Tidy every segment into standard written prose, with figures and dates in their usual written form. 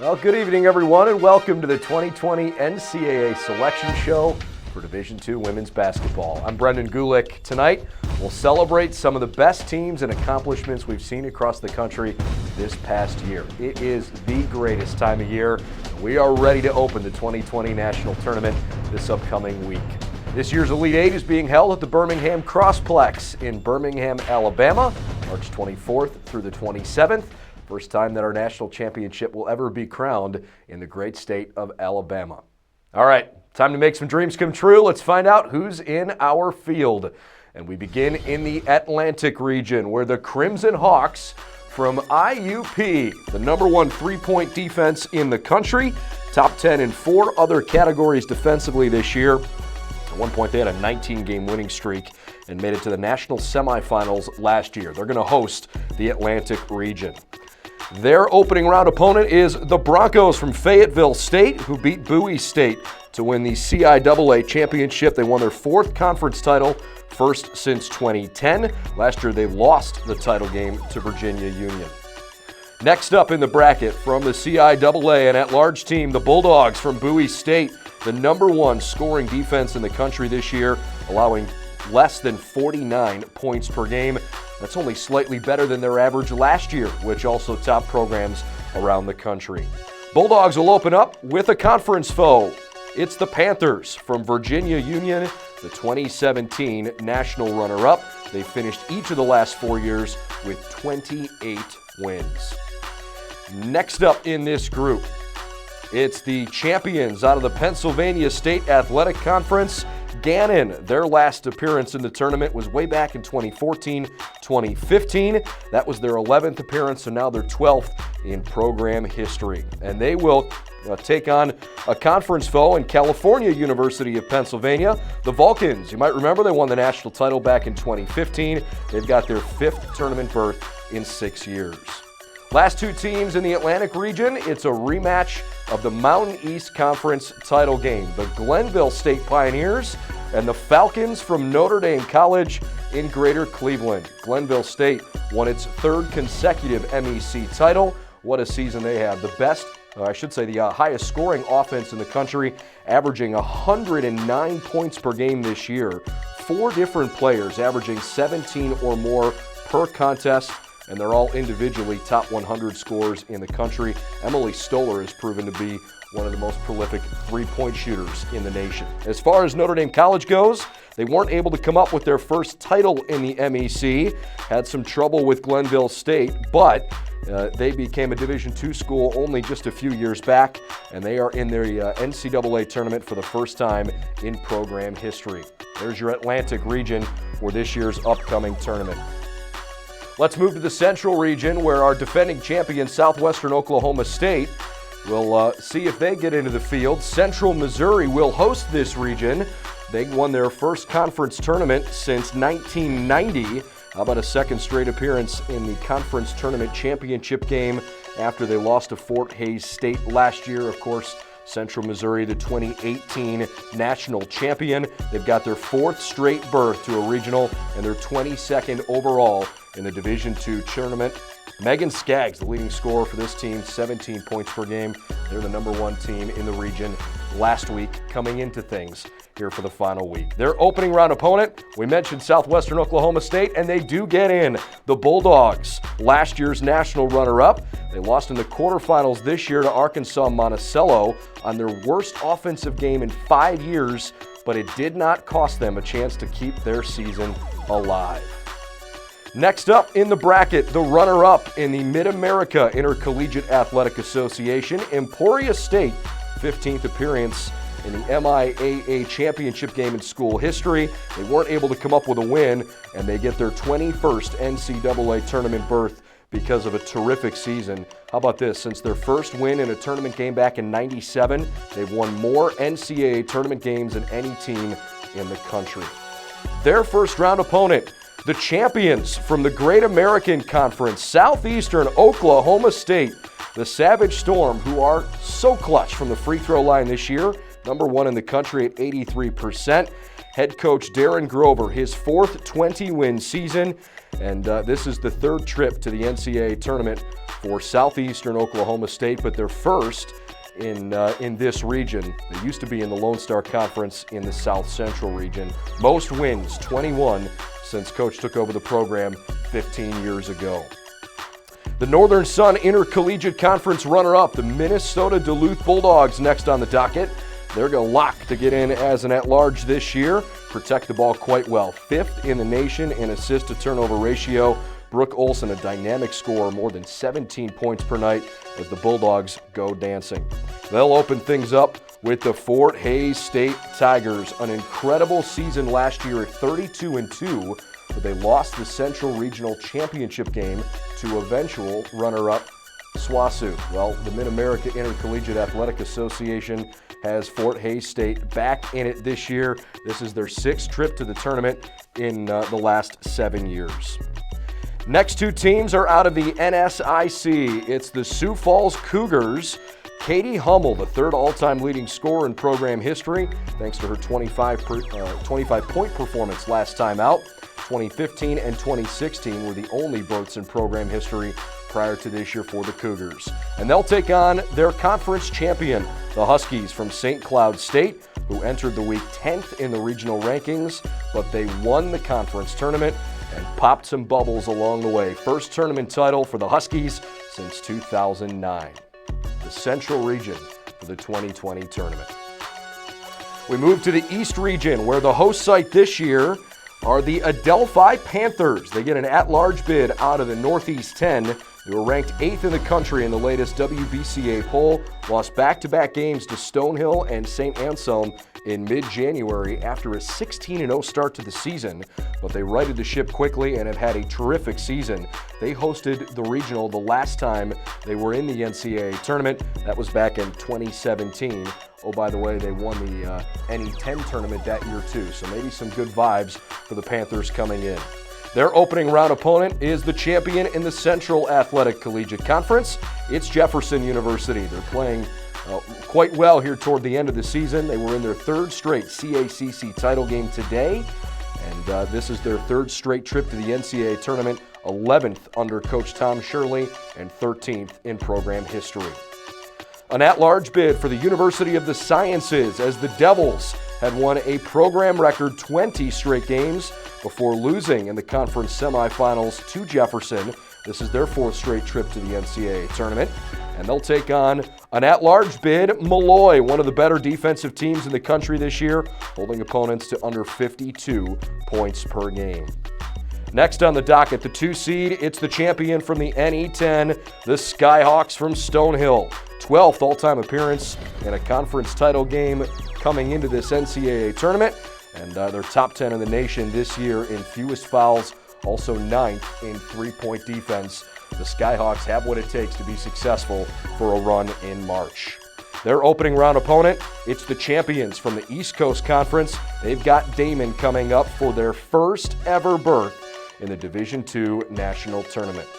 Well, good evening, everyone, and welcome to the 2020 NCAA Selection Show for Division II Women's Basketball. I'm Brendan Gulick. Tonight, we'll celebrate some of the best teams and accomplishments we've seen across the country this past year. It is the greatest time of year. We are ready to open the 2020 National Tournament this upcoming week. This year's Elite Eight is being held at the Birmingham Crossplex in Birmingham, Alabama, March 24th through the 27th. First time that our national championship will ever be crowned in the great state of Alabama. All right, time to make some dreams come true. Let's find out who's in our field. And we begin in the Atlantic region, where the Crimson Hawks from IUP, the #1 three-point defense in the country, top 10 in 4 other categories defensively this year. At one point, they had a 19-game winning streak and made it to the national semifinals last year. They're going to host the Atlantic region. Their opening round opponent is the Broncos from Fayetteville State, who beat Bowie State to win the CIAA championship. They won their 4th conference title, first since 2010. Last year, they lost the title game to Virginia Union. Next up in the bracket from the CIAA, an at-large team, the Bulldogs from Bowie State, the #1 scoring defense in the country this year, allowing less than 49 points per game. That's only slightly better than their average last year, which also topped programs around the country. Bulldogs will open up with a conference foe. It's the Panthers from Virginia Union, the 2017 national runner-up. They finished each of the last 4 years with 28 wins. Next up in this group, it's the champions out of the Pennsylvania State Athletic Conference, Gannon. Their last appearance in the tournament was way back in 2014-2015. That was their 11th appearance, so now they're 12th in program history. And they will take on a conference foe in California University of Pennsylvania, the Vulcans. You might remember they won the national title back in 2015. They've got their 5th tournament berth in 6 years. Last 2 teams in the Atlantic region, it's a rematch of the Mountain East Conference title game. The Glenville State Pioneers and the Falcons from Notre Dame College in Greater Cleveland. Glenville State won its 3rd consecutive MEC title. What a season they had. The best, the highest scoring offense in the country, averaging 109 points per game this year. 4 different players averaging 17 or more per contest, and they're all individually top 100 scorers in the country. Emily Stoller has proven to be one of the most prolific three-point shooters in the nation. As far as Notre Dame College goes, they weren't able to come up with their first title in the MEC, had some trouble with Glenville State, but they became a Division II school only just a few years back, and they are in their NCAA tournament for the first time in program history. There's your Atlantic region for this year's upcoming tournament. Let's move to the Central region, where our defending champion, Southwestern Oklahoma State, will see if they get into the field. Central Missouri will host this region. They won their first conference tournament since 1990. How about a 2nd straight appearance in the conference tournament championship game after they lost to Fort Hays State last year? Of course, Central Missouri, the 2018 national champion. They've got their 4th straight berth to a regional and their 22nd overall in the Division II tournament. Megan Skaggs, the leading scorer for this team, 17 points per game. They're the #1 team in the region last week, coming into things here for the final week. Their opening round opponent, we mentioned Southwestern Oklahoma State, and they do get in. The Bulldogs, last year's national runner-up. They lost in the quarterfinals this year to Arkansas Monticello on their worst offensive game in 5 years, but it did not cost them a chance to keep their season alive. Next up in the bracket, the runner-up in the Mid-America Intercollegiate Athletic Association, Emporia State, 15th appearance in the MIAA championship game in school history. They weren't able to come up with a win, and they get their 21st NCAA tournament berth because of a terrific season. How about this? Since their first win in a tournament game back in '97, they've won more NCAA tournament games than any team in the country. Their first round opponent, the champions from the Great American Conference, Southeastern Oklahoma State, the Savage Storm, who are so clutch from the free throw line this year, #1 in the country at 83%. Head coach Darren Grover, his fourth 20-win season, and this is the third trip to the NCAA tournament for Southeastern Oklahoma State, but their first in this region. They used to be in the Lone Star Conference in the South Central region. Most wins, 21, since Coach took over the program 15 years ago. The Northern Sun Intercollegiate Conference runner-up, the Minnesota Duluth Bulldogs, next on the docket. They're going to lock to get in as an at-large this year. Protect the ball quite well. Fifth in the nation in assist-to-turnover ratio. Brooke Olson, a dynamic scorer, more than 17 points per night as the Bulldogs go dancing. They'll open things up with the Fort Hays State Tigers. An incredible season last year at 32-2, but they lost the Central Regional Championship game to eventual runner-up SWOSU. Well, the Mid-America Intercollegiate Athletic Association has Fort Hays State back in it this year. This is their sixth trip to the tournament in the last 7 years. Next two teams are out of the NSIC. It's the Sioux Falls Cougars. Katie Hummel, the third all-time leading scorer in program history, thanks to her 25-point performance last time out. 2015 and 2016 were the only berths in program history prior to this year for the Cougars. And they'll take on their conference champion, the Huskies from St. Cloud State, who entered the week 10th in the regional rankings, but they won the conference tournament and popped some bubbles along the way. First tournament title for the Huskies since 2009. The Central region for the 2020 tournament. We move to the East region, where the host site this year are the Adelphi Panthers. They get an at-large bid out of the Northeast 10. They were ranked 8th in the country in the latest WBCA poll, lost back-to-back games to Stonehill and St. Anselm in mid-January after a 16-0 start to the season, but they righted the ship quickly and have had a terrific season. They hosted the regional the last time they were in the NCAA tournament. That was back in 2017. Oh, by the way, they won the NE10 tournament that year too, so maybe some good vibes for the Panthers coming in. Their opening round opponent is the champion in the Central Athletic Collegiate Conference. It's Jefferson University. They're playing quite well here toward the end of the season. They were in their third straight CACC title game today, and this is their third straight trip to the NCAA tournament, 11th under Coach Tom Shirley and 13th in program history. An at-large bid for the University of the Sciences, as the Devils had won a program record 20 straight games before losing in the conference semifinals to Jefferson. This is their fourth straight trip to the NCAA tournament. And they'll take on an at-large bid, Malloy, one of the better defensive teams in the country this year, holding opponents to under 52 points per game. Next on the docket, the 2 seed, it's the champion from the NE10, the Skyhawks from Stonehill. 12th all-time appearance in a conference title game coming into this NCAA tournament, and they're top 10 in the nation this year in fewest fouls, also 9th in three-point defense. The Skyhawks have what it takes to be successful for a run in March. Their opening round opponent, it's the champions from the East Coast Conference. They've got Damon coming up for their first ever berth in the Division II National Tournament.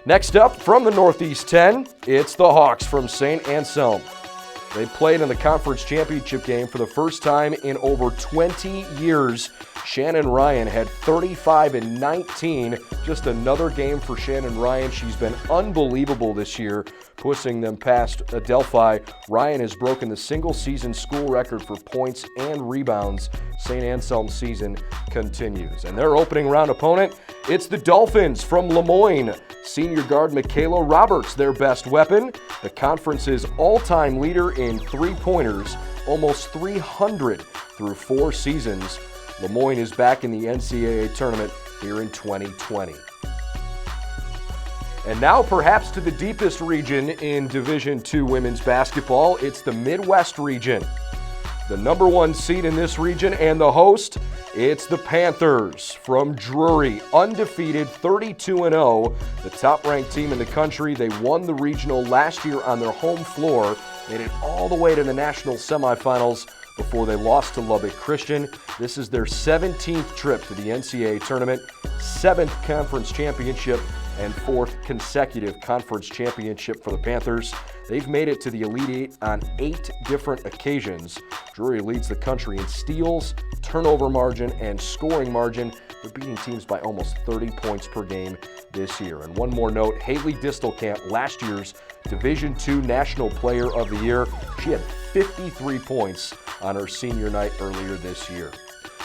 Next up, from the Northeast 10, it's the Hawks from St. Anselm. They played in the conference championship game for the first time in over 20 years. Shannon Ryan had 35-19. Just another game for Shannon Ryan. She's been unbelievable this year, pushing them past Adelphi. Ryan has broken the single-season school record for points and rebounds. St. Anselm's season continues. And their opening round opponent, it's the Dolphins from Lemoyne. Senior guard Michaela Roberts, their best weapon. The conference's all-time leader in three-pointers, almost 300 through 4 seasons. Lemoyne is back in the NCAA tournament here in 2020. And now perhaps to the deepest region in Division II women's basketball, it's the Midwest region. The number 1 seed in this region and the host, it's the Panthers from Drury, undefeated 32-0, the top-ranked team in the country. They won the regional last year on their home floor, made it all the way to the national semifinals before they lost to Lubbock Christian. This is their 17th trip to the NCAA tournament, 7th conference championship, and fourth consecutive conference championship for the Panthers. They've made it to the Elite Eight on 8 different occasions. Drury leads the country in steals, turnover margin, and scoring margin. They're beating teams by almost 30 points per game this year. And one more note, Haley Distelkamp, last year's Division II National Player of the Year. She had 53 points on her senior night earlier this year.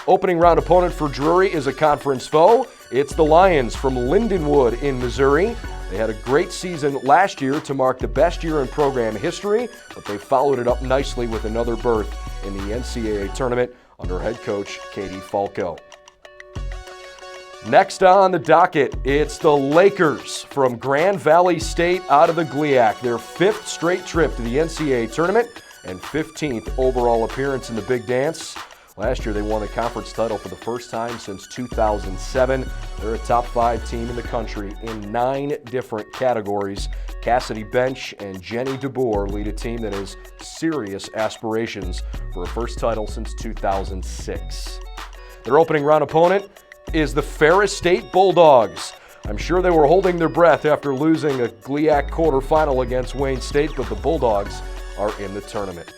Opening round opponent for Drury is a conference foe. It's the Lions from Lindenwood in Missouri. They had a great season last year to mark the best year in program history, but they followed it up nicely with another berth in the NCAA tournament under head coach Katie Falco. Next on the docket, it's the Lakers from Grand Valley State out of the GLIAC. Their 5th straight trip to the NCAA tournament and 15th overall appearance in the Big Dance. Last year, they won a conference title for the first time since 2007. They're a top 5 team in the country in 9 different categories. Cassidy Bench and Jenny DeBoer lead a team that has serious aspirations for a first title since 2006. Their opening round opponent is the Ferris State Bulldogs. I'm sure they were holding their breath after losing a GLIAC quarterfinal against Wayne State, but the Bulldogs are in the tournament.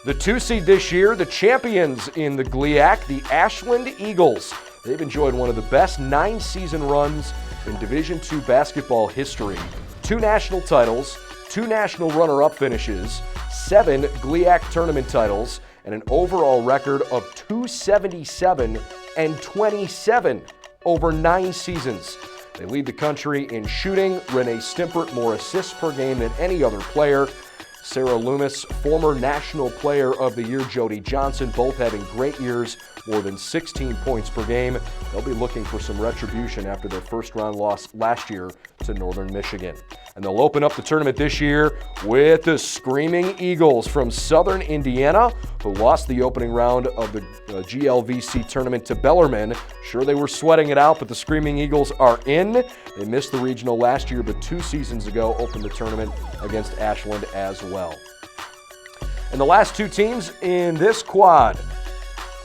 The 2 seed this year, the champions in the GLIAC, the Ashland Eagles. They've enjoyed one of the best 9-season runs in Division II basketball history. 2 national titles, 2 national runner-up finishes, 7 GLIAC tournament titles, and an overall record of 277 and 27 over 9 seasons. They lead the country in shooting. Renee Stimpert more assists per game than any other player. Sarah Loomis, former National Player of the Year Jody Johnson, both having great years, more than 16 points per game. They'll be looking for some retribution after their first-round loss last year to Northern Michigan. And they'll open up the tournament this year with the Screaming Eagles from Southern Indiana, who lost the opening round of the GLVC tournament to Bellarmine. Sure, they were sweating it out, but the Screaming Eagles are in. They missed the regional last year, but 2 seasons ago opened the tournament against Ashland as well. And the last 2 teams in this quad,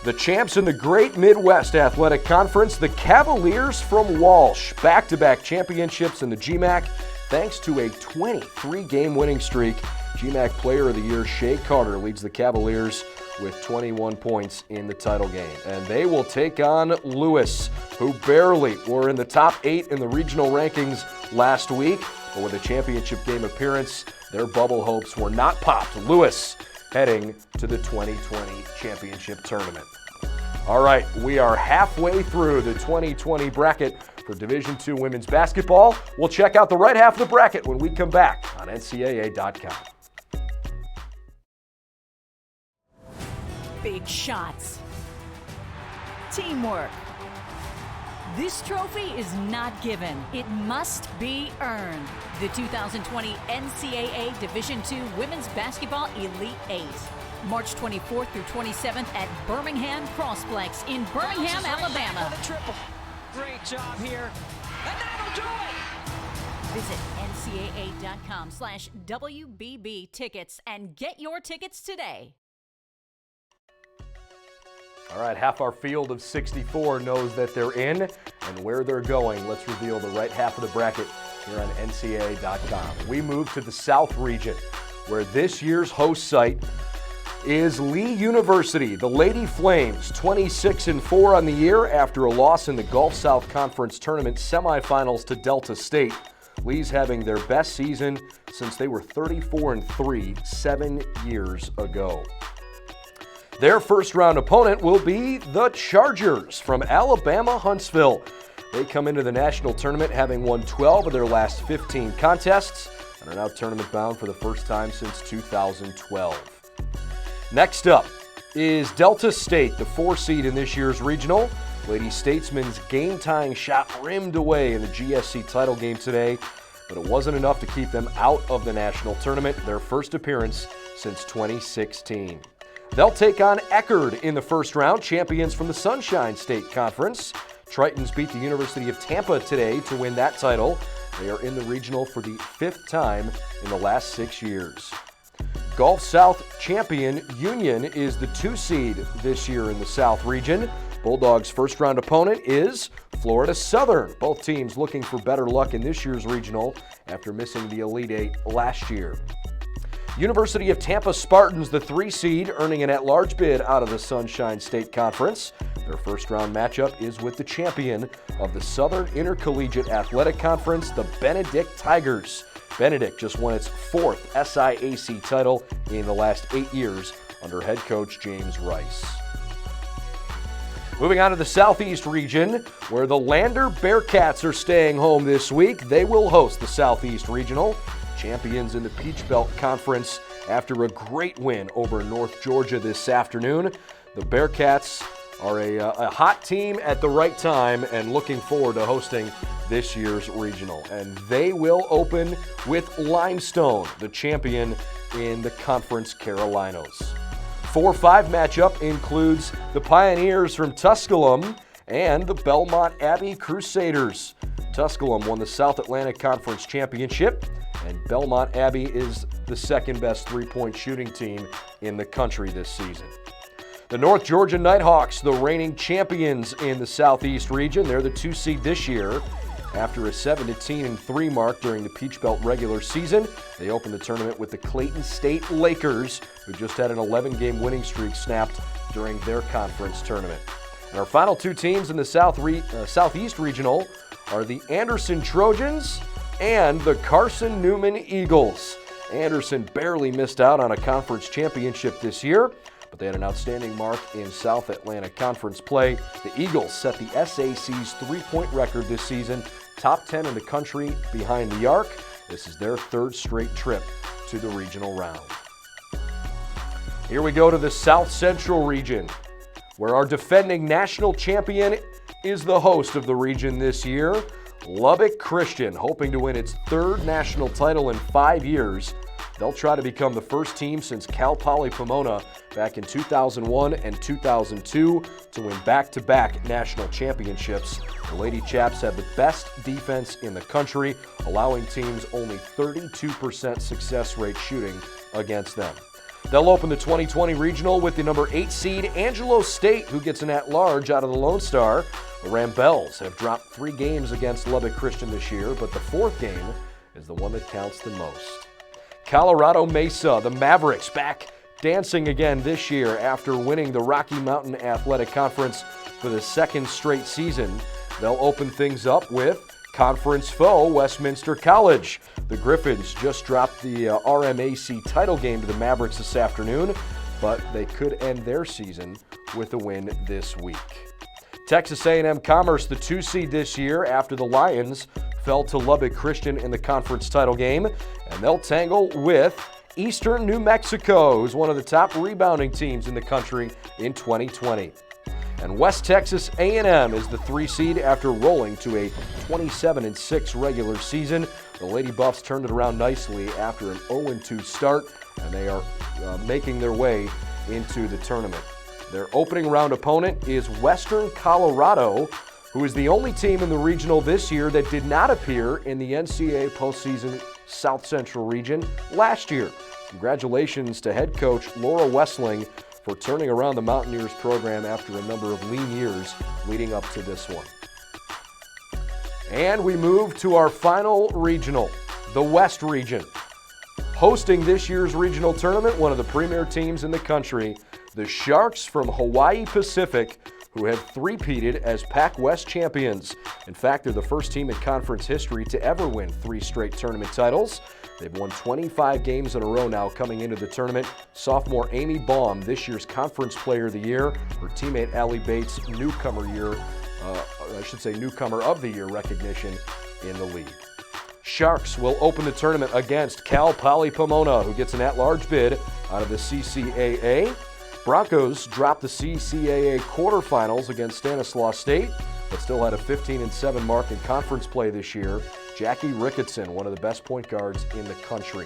the champs in the Great Midwest Athletic Conference, the Cavaliers from Walsh, back-to-back championships in the GMAC, thanks to a 23-game winning streak. GMAC Player of the Year Shea Carter leads the Cavaliers with 21 points in the title game. And they will take on Lewis, who barely were in the top 8 in the regional rankings last week, but with a championship game appearance, their bubble hopes were not popped. Lewis heading to the 2020 championship tournament. All right, we are halfway through the 2020 bracket for Division II women's basketball. We'll check out the right half of the bracket when we come back on NCAA.com. Big shots. Teamwork. This trophy is not given. It must be earned. The 2020 NCAA Division II Women's Basketball Elite 8. March 24th through 27th at Birmingham Crossplex in Birmingham, Alabama. For the triple. Great job here. And that'll do it! Visit ncaa.com/WBB tickets and get your tickets today. All right, half our field of 64 knows that they're in, and where they're going. Let's reveal the right half of the bracket here on NCAA.com. We move to the South region, where this year's host site is Lee University. The Lady Flames, 26-4 on the year after a loss in the Gulf South Conference Tournament semifinals to Delta State. Lee's having their best season since they were 34-3 7 years ago. Their first-round opponent will be the Chargers from Alabama Huntsville. They come into the national tournament having won 12 of their last 15 contests and are now tournament-bound for the first time since 2012. Next up is Delta State, the 4 seed in this year's regional. Lady Statesman's game-tying shot rimmed away in the GSC title game today, but it wasn't enough to keep them out of the national tournament, their first appearance since 2016. They'll take on Eckerd in the first round, champions from the Sunshine State Conference. Tritons beat the University of Tampa today to win that title. They are in the regional for the 5th time in the last 6 years. Gulf South champion Union is the 2 seed this year in the South region. Bulldogs' first-round opponent is Florida Southern. Both teams looking for better luck in this year's regional after missing the Elite Eight last year. University of Tampa Spartans, the 3 seed, earning an at-large bid out of the Sunshine State Conference. Their first-round matchup is with the champion of the Southern Intercollegiate Athletic Conference, the Benedict Tigers. Benedict just won its 4th SIAC title in the last 8 years under head coach James Rice. Moving on to the Southeast region, where the Lander Bearcats are staying home this week. They will host the Southeast Regional, champions in the Peach Belt Conference after a great win over North Georgia this afternoon. The Bearcats are a hot team at the right time and looking forward to hosting this year's regional. And they will open with Limestone, the champion in the Conference Carolinos. 4-5 matchup includes the Pioneers from Tusculum and the Belmont Abbey Crusaders. Tusculum won the South Atlantic Conference Championship, and Belmont Abbey is the second best three-point shooting team in the country this season. The North Georgia Nighthawks, the reigning champions in the Southeast region. They're the 2 seed this year. After a 17-3 mark during the Peach Belt regular season, they opened the tournament with the Clayton State Lakers, who just had an 11-game winning streak snapped during their conference tournament. And our final 2 teams in the Southeast Regional are the Anderson Trojans and the Carson Newman Eagles. Anderson barely missed out on a conference championship this year, but they had an outstanding mark in South Atlantic Conference play. The Eagles set the SAC's three-point record this season, top 10 in the country behind the arc. This is their 3rd straight trip to the regional round. Here we go to the South Central region, where our defending national champion is the host of the region this year. Lubbock Christian, hoping to win its 3rd national title in 5 years. They'll try to become the first team since Cal Poly Pomona back in 2001 and 2002 to win back-to-back national championships. The Lady Chaps have the best defense in the country, allowing teams only 32% success rate shooting against them. They'll open the 2020 regional with the number 8 seed Angelo State, who gets an at-large out of the Lone Star. The Rambells have dropped 3 games against Lubbock Christian this year, but the 4th game is the one that counts the most. Colorado Mesa, the Mavericks, back dancing again this year after winning the Rocky Mountain Athletic Conference for the 2nd straight season. They'll open things up with conference foe Westminster College. The Griffins just dropped the RMAC title game to the Mavericks this afternoon, but they could end their season with a win this week. Texas A&M Commerce, the 2 seed this year after the Lions fell to Lubbock Christian in the conference title game, and they'll tangle with Eastern New Mexico, who's one of the top rebounding teams in the country in 2020. And West Texas A&M is the 3 seed after rolling to a 27-6 regular season. The Lady Buffs turned it around nicely after an 0-2 start, and they are making their way into the tournament. Their opening round opponent is Western Colorado, who is the only team in the regional this year that did not appear in the NCAA postseason South Central region last year. Congratulations to head coach Laura Wessling for turning around the Mountaineers program after a number of lean years leading up to this one. And we move to our final regional, the West region. Hosting this year's regional tournament, one of the premier teams in the country, the Sharks from Hawaii Pacific, who have three-peated as Pac West champions. In fact, they're the first team in conference history to ever win 3 straight tournament titles. They've won 25 games in a row now coming into the tournament. Sophomore Amy Baum, this year's Conference Player of the Year. Her teammate Allie Bates, Newcomer of the Year recognition in the league. Sharks will open the tournament against Cal Poly Pomona, who gets an at-large bid out of the CCAA. Broncos dropped the CCAA quarterfinals against Stanislaus State, but still had a 15-7 mark in conference play this year. Jackie Ricketson, one of the best point guards in the country.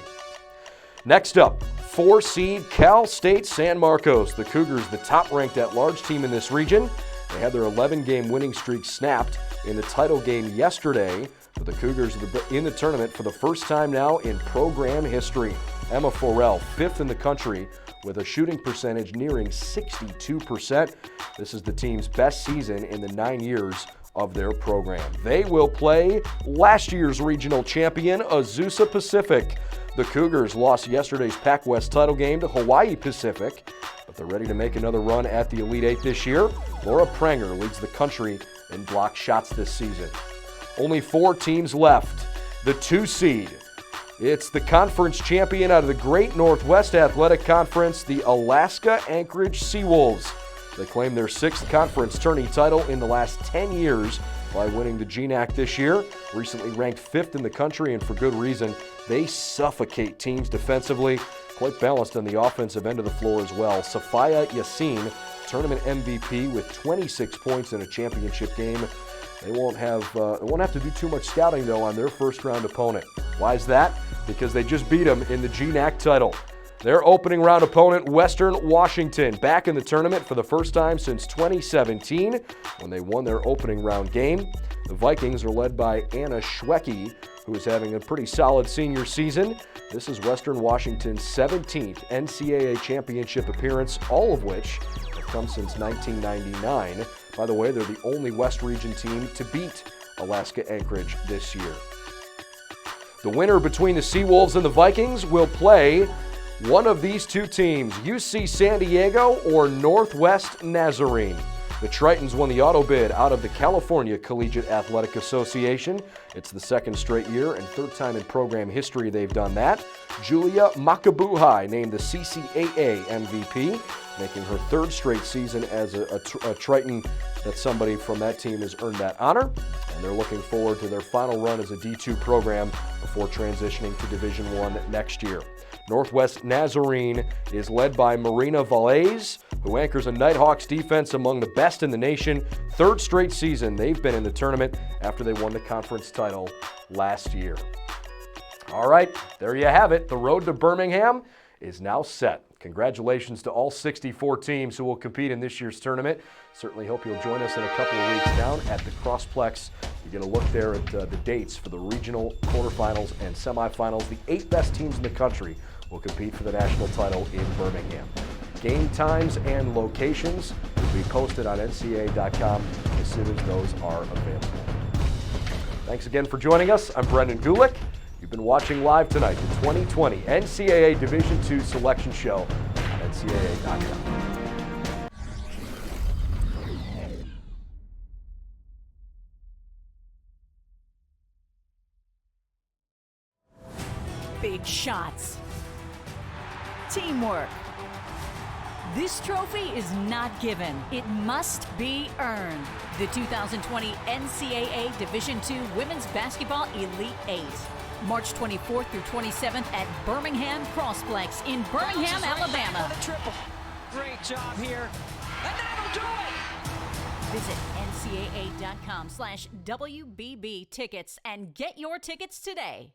Next up, 4 seed Cal State San Marcos. The Cougars, the top-ranked at-large team in this region. They had their 11-game winning streak snapped in the title game yesterday. But the Cougars in the tournament for the first time now in program history. Emma Forel, 5th in the country, with a shooting percentage nearing 62%. This is the team's best season in the 9 years of their program. They will play last year's regional champion, Azusa Pacific. The Cougars lost yesterday's Pac-West title game to Hawaii Pacific, but they're ready to make another run at the Elite Eight this year. Laura Pranger leads the country in block shots this season. Only 4 teams left. The 2 seed. It's the conference champion out of the Great Northwest Athletic Conference, the Alaska Anchorage Seawolves. They claim their 6th conference tourney title in the last 10 years by winning the GNAC this year. Recently ranked 5th in the country, and for good reason. They suffocate teams defensively, quite balanced on the offensive end of the floor as well. Safaya Yassin, tournament MVP with 26 points in a championship game. They won't have to do too much scouting, though, on their first-round opponent. Why is that? Because they just beat them in the GNAC title. Their opening round opponent, Western Washington, back in the tournament for the first time since 2017 when they won their opening round game. The Vikings are led by Anna Schwecke, who is having a pretty solid senior season. This is Western Washington's 17th NCAA championship appearance, all of which have come since 1999. By the way, they're the only West Region team to beat Alaska Anchorage this year. The winner between the Seawolves and the Vikings will play one of these 2 teams, UC San Diego or Northwest Nazarene. The Tritons won the auto bid out of the California Collegiate Athletic Association. It's the 2nd straight year and 3rd time in program history they've done that. Julia Makabuhai named the CCAA MVP, making her 3rd straight season as a Triton that somebody from that team has earned that honor. And they're looking forward to their final run as a D2 program before transitioning to Division I next year. Northwest Nazarene is led by Marina Valles, who anchors a Nighthawks defense among the best in the nation. 3rd straight season they've been in the tournament after they won the conference title last year. All right, there you have it. The road to Birmingham is now set. Congratulations to all 64 teams who will compete in this year's tournament. Certainly hope you'll join us in a couple of weeks down at the Crossplex. You get a look there at the dates for the regional quarterfinals and semifinals. The 8 best teams in the country will compete for the national title in Birmingham. Game times and locations will be posted on NCAA.com as soon as those are available. Thanks again for joining us. I'm Brendan Gulick. You've been watching live tonight the 2020 NCAA Division II Selection Show on NCAA.com. Big shots. Teamwork. This trophy is not given. It must be earned. The 2020 NCAA Division II Women's Basketball Elite 8. March 24th through 27th at Birmingham Crossplex in Birmingham, Alabama. The triple. Great job here. And that'll do it! Visit ncaa.com/WBB tickets and get your tickets today.